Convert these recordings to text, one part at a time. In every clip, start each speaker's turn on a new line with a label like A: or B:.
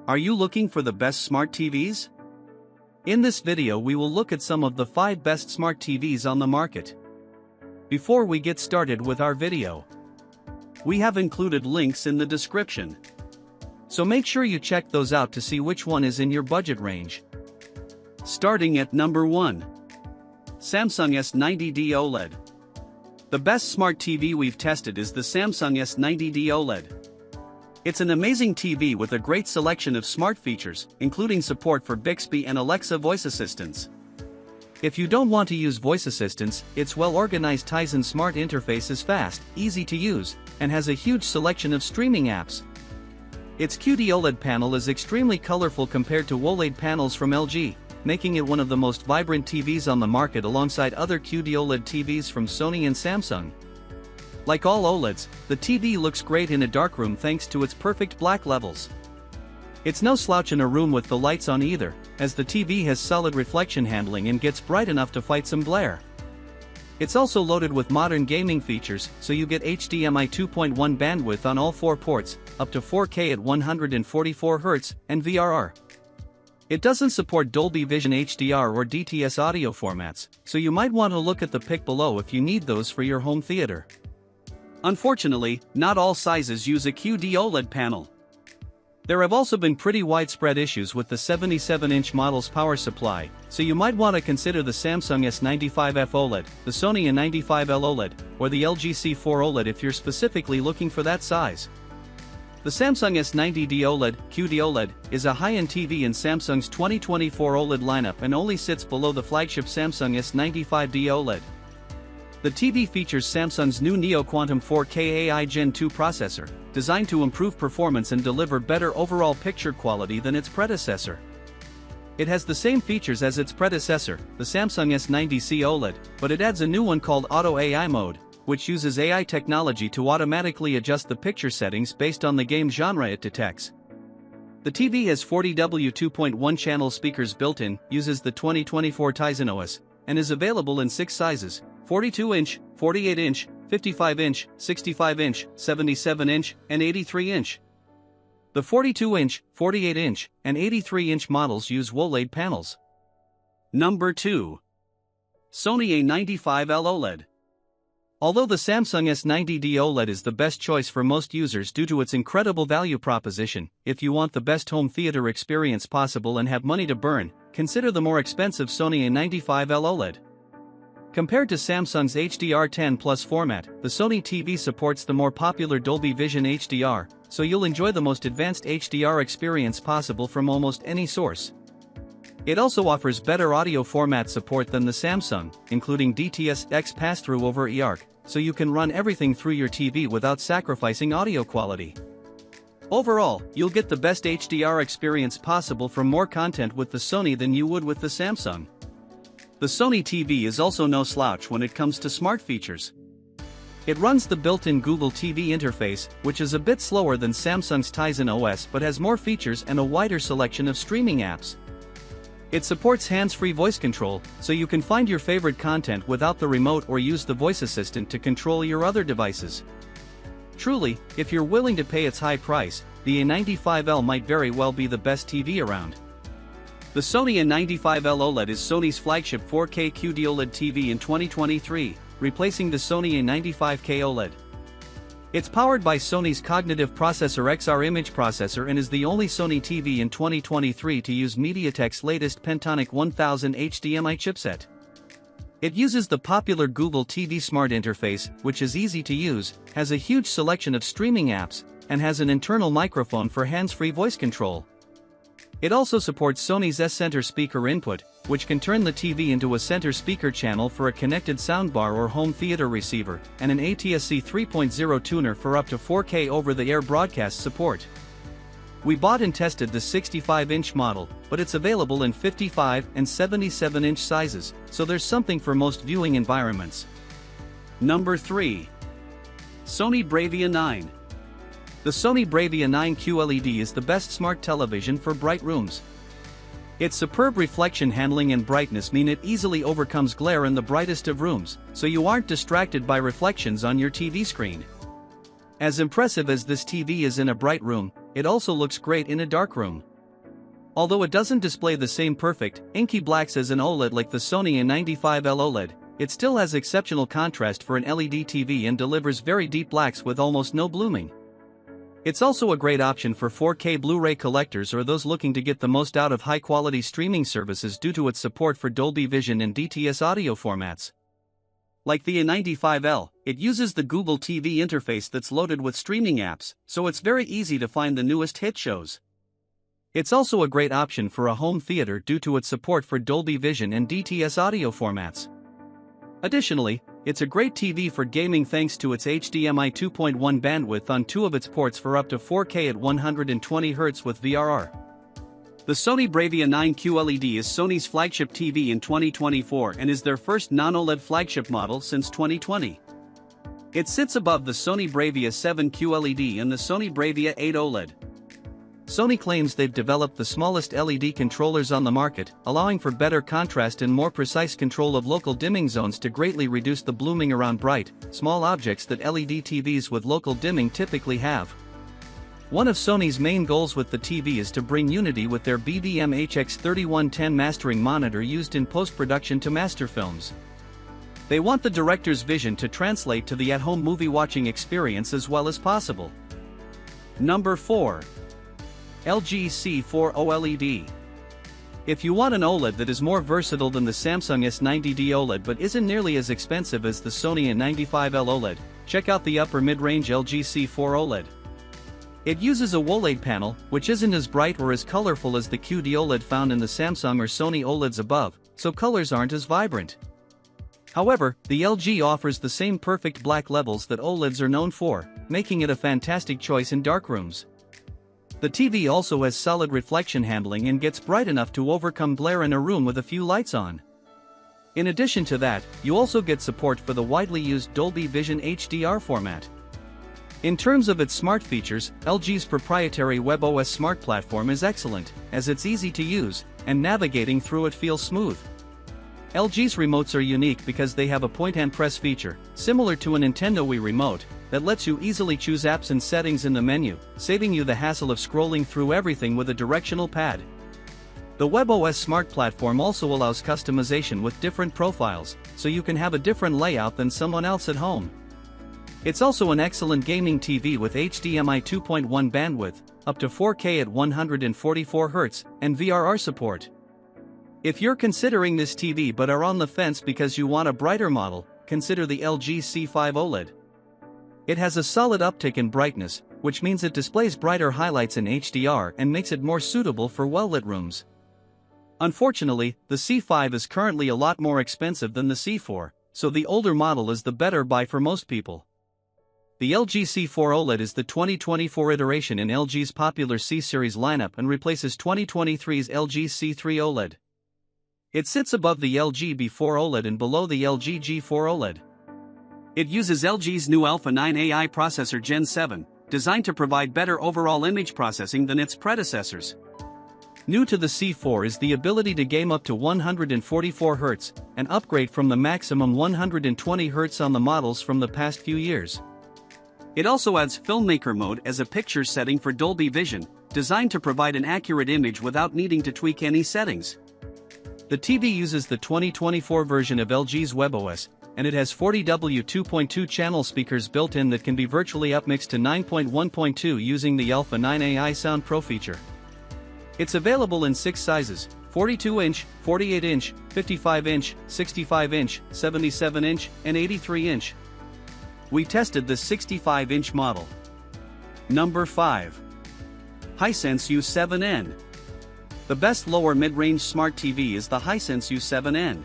A: Are you looking for the best smart TVs? In this video we will look at some of the 5 best smart TVs on the market. Before we get started with our video, we have included links in the description. So make sure you check those out to see which one is in your budget range. Starting at number 1. Samsung S90D OLED. The best smart TV we've tested is the Samsung S90D OLED. It's an amazing TV with a great selection of smart features, including support for Bixby and Alexa voice assistants. If you don't want to use voice assistants, its well-organized Tizen smart interface is fast, easy to use, and has a huge selection of streaming apps. Its QD-OLED panel is extremely colorful compared to OLED panels from LG, making it one of the most vibrant TVs on the market alongside other QD-OLED TVs from Sony and Samsung. Like all OLEDs, the TV looks great in a darkroom thanks to its perfect black levels. It's no slouch in a room with the lights on either, as the TV has solid reflection handling and gets bright enough to fight some glare. It's also loaded with modern gaming features, so you get HDMI 2.1 bandwidth on all 4 ports, up to 4K at 144Hz, and VRR. It doesn't support Dolby Vision HDR or DTS audio formats, so you might want to look at the pic below if you need those for your home theater. Unfortunately, not all sizes use a QD OLED panel. There have also been pretty widespread issues with the 77-inch model's power supply, so you might want to consider the Samsung S95F OLED, the Sony A95L OLED, or the LG C4 OLED if you're specifically looking for that size. The Samsung S90D OLED, QD OLED, is a high-end TV in Samsung's 2024 OLED lineup and only sits below the flagship Samsung S95D OLED. The TV features Samsung's new Neo Quantum 4K AI Gen 2 processor, designed to improve performance and deliver better overall picture quality than its predecessor. It has the same features as its predecessor, the Samsung S90C OLED, but it adds a new one called Auto AI Mode, which uses AI technology to automatically adjust the picture settings based on the game genre it detects. The TV has 40W 2.1 channel speakers built in, uses the 2024 Tizen OS, and is available in 6 sizes: 42-inch, 48-inch, 55-inch, 65-inch, 77-inch, and 83-inch. The 42-inch, 48-inch, and 83-inch models use OLED panels. Number 2. Sony A95L OLED. Although the Samsung S90D OLED is the best choice for most users due to its incredible value proposition, if you want the best home theater experience possible and have money to burn, consider the more expensive Sony A95L OLED. Compared to Samsung's HDR10 Plus format, the Sony TV supports the more popular Dolby Vision HDR, so you'll enjoy the most advanced HDR experience possible from almost any source. It also offers better audio format support than the Samsung, including DTS-X pass-through over eARC, so you can run everything through your TV without sacrificing audio quality. Overall, you'll get the best HDR experience possible from more content with the Sony than you would with the Samsung. The Sony TV is also no slouch when it comes to smart features. It runs the built-in Google TV interface, which is a bit slower than Samsung's Tizen OS but has more features and a wider selection of streaming apps. It supports hands-free voice control, so you can find your favorite content without the remote or use the voice assistant to control your other devices. Truly, if you're willing to pay its high price, the A95L might very well be the best TV around. The Sony A95L OLED is Sony's flagship 4K QD OLED TV in 2023, replacing the Sony A95K OLED. It's powered by Sony's Cognitive Processor XR image processor and is the only Sony TV in 2023 to use MediaTek's latest Pentonic 1000 HDMI chipset. It uses the popular Google TV Smart interface, which is easy to use, has a huge selection of streaming apps, and has an internal microphone for hands-free voice control. It also supports Sony's S-Center speaker input, which can turn the TV into a center speaker channel for a connected soundbar or home theater receiver, and an ATSC 3.0 tuner for up to 4K over-the-air broadcast support. We bought and tested the 65-inch model, but it's available in 55 and 77-inch sizes, so there's something for most viewing environments. Number 3. Sony BRAVIA 9. The Sony BRAVIA 9 QLED is the best smart television for bright rooms. Its superb reflection handling and brightness mean it easily overcomes glare in the brightest of rooms, so you aren't distracted by reflections on your TV screen. As impressive as this TV is in a bright room, it also looks great in a dark room. Although it doesn't display the same perfect, inky blacks as an OLED like the Sony A95L OLED, it still has exceptional contrast for an LED TV and delivers very deep blacks with almost no blooming. It's also a great option for 4K Blu-ray collectors or those looking to get the most out of high-quality streaming services due to its support for Dolby Vision and DTS audio formats. Like the A95L, it uses the Google TV interface that's loaded with streaming apps, so it's very easy to find the newest hit shows. It's also a great option for a home theater due to its support for Dolby Vision and DTS audio formats. Additionally, it's a great TV for gaming thanks to its HDMI 2.1 bandwidth on 2 of its ports for up to 4K at 120 Hz with VRR. The Sony BRAVIA 9 QLED is Sony's flagship TV in 2024 and is their first non-OLED flagship model since 2020. It sits above the Sony BRAVIA 7 QLED and the Sony BRAVIA 8 OLED. Sony claims they've developed the smallest LED controllers on the market, allowing for better contrast and more precise control of local dimming zones to greatly reduce the blooming around bright, small objects that LED TVs with local dimming typically have. One of Sony's main goals with the TV is to bring unity with their BDM-HX3110 mastering monitor used in post-production to master films. They want the director's vision to translate to the at-home movie-watching experience as well as possible. Number 4. LG C4 OLED. If you want an OLED that is more versatile than the Samsung S90D OLED but isn't nearly as expensive as the Sony A95L OLED, check out the upper mid-range LG C4 OLED. It uses a OLED panel, which isn't as bright or as colorful as the QD OLED found in the Samsung or Sony OLEDs above, so colors aren't as vibrant. However, the LG offers the same perfect black levels that OLEDs are known for, making it a fantastic choice in darkrooms. The TV also has solid reflection handling and gets bright enough to overcome glare in a room with a few lights on. In addition to that, you also get support for the widely used Dolby Vision HDR format. In terms of its smart features, LG's proprietary WebOS Smart platform is excellent, as it's easy to use, and navigating through it feels smooth. LG's remotes are unique because they have a point-and-press feature, similar to a Nintendo Wii remote, that lets you easily choose apps and settings in the menu, saving you the hassle of scrolling through everything with a directional pad. The WebOS Smart platform also allows customization with different profiles, so you can have a different layout than someone else at home. It's also an excellent gaming TV with HDMI 2.1 bandwidth, up to 4K at 144 Hz, and VRR support. If you're considering this TV but are on the fence because you want a brighter model, consider the LG C5 OLED. It has a solid uptick in brightness, which means it displays brighter highlights in HDR and makes it more suitable for well-lit rooms. Unfortunately, the C5 is currently a lot more expensive than the C4, so the older model is the better buy for most people. The LG C4 OLED is the 2024 iteration in LG's popular C-series lineup and replaces 2023's LG C3 OLED. It sits above the LG B4 OLED and below the LG G4 OLED. It uses LG's new Alpha 9 AI processor Gen 7, designed to provide better overall image processing than its predecessors. New to the C4 is the ability to game up to 144 Hz, an upgrade from the maximum 120 Hz on the models from the past few years. It also adds Filmmaker mode as a picture setting for Dolby Vision, designed to provide an accurate image without needing to tweak any settings. The TV uses the 2024 version of LG's WebOS, and it has 40W 2.2 channel speakers built in that can be virtually upmixed to 9.1.2 using the Alpha 9 AI Sound Pro feature. It's available in 6 sizes: 42-inch, 48-inch, 55-inch, 65-inch, 77-inch, and 83-inch. We tested the 65-inch model. Number 5. Hisense U7N. The best lower mid-range smart TV is the Hisense U7N.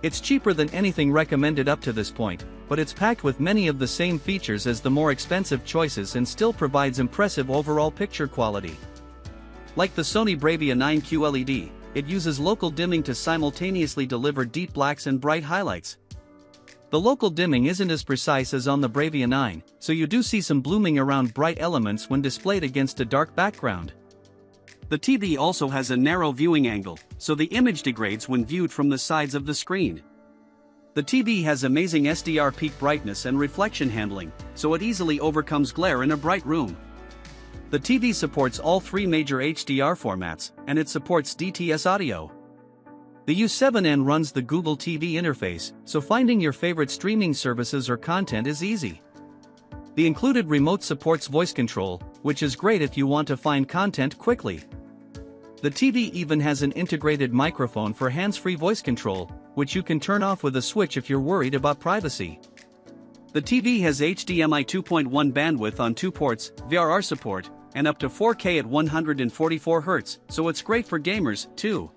A: It's cheaper than anything recommended up to this point, but it's packed with many of the same features as the more expensive choices and still provides impressive overall picture quality. Like the Sony BRAVIA 9 QLED, it uses local dimming to simultaneously deliver deep blacks and bright highlights. The local dimming isn't as precise as on the BRAVIA 9, so you do see some blooming around bright elements when displayed against a dark background. The TV also has a narrow viewing angle, so the image degrades when viewed from the sides of the screen. The TV has amazing SDR peak brightness and reflection handling, so it easily overcomes glare in a bright room. The TV supports all three major HDR formats, and it supports DTS audio. The U7N runs the Google TV interface, so finding your favorite streaming services or content is easy. The included remote supports voice control, which is great if you want to find content quickly. The TV even has an integrated microphone for hands-free voice control, which you can turn off with a switch if you're worried about privacy. The TV has HDMI 2.1 bandwidth on 2 ports, VRR support, and up to 4K at 144 Hz, so it's great for gamers, too.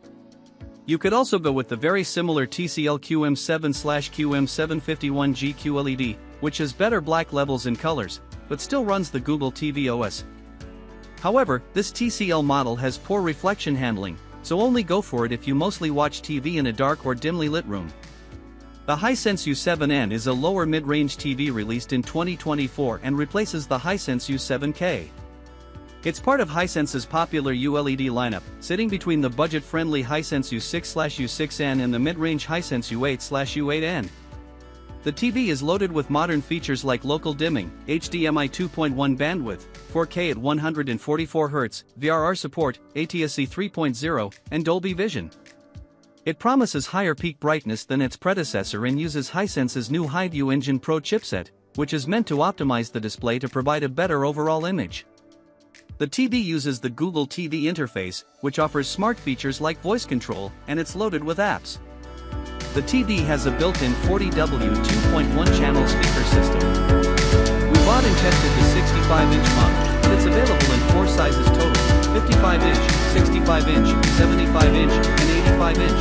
A: You could also go with the very similar TCL QM7/QM751G QLED, which has better black levels and colors, but still runs the Google TV OS. However, this TCL model has poor reflection handling, so only go for it if you mostly watch TV in a dark or dimly lit room. The Hisense U7N is a lower mid-range TV released in 2024 and replaces the Hisense U7K. It's part of Hisense's popular ULED lineup, sitting between the budget-friendly Hisense U6/U6N and the mid-range Hisense U8/U8N. The TV is loaded with modern features like local dimming, HDMI 2.1 bandwidth, 4K at 144 Hz, VRR support, ATSC 3.0, and Dolby Vision. It promises higher peak brightness than its predecessor and uses Hisense's new HiView Engine Pro chipset, which is meant to optimize the display to provide a better overall image. The TV uses the Google TV interface, which offers smart features like voice control, and it's loaded with apps. The TV has a built-in 40W 2.1 channel speaker system. We bought and tested the 65-inch model, and it's available in 4 sizes total: 55-inch, 65-inch, 75-inch, and 85-inch.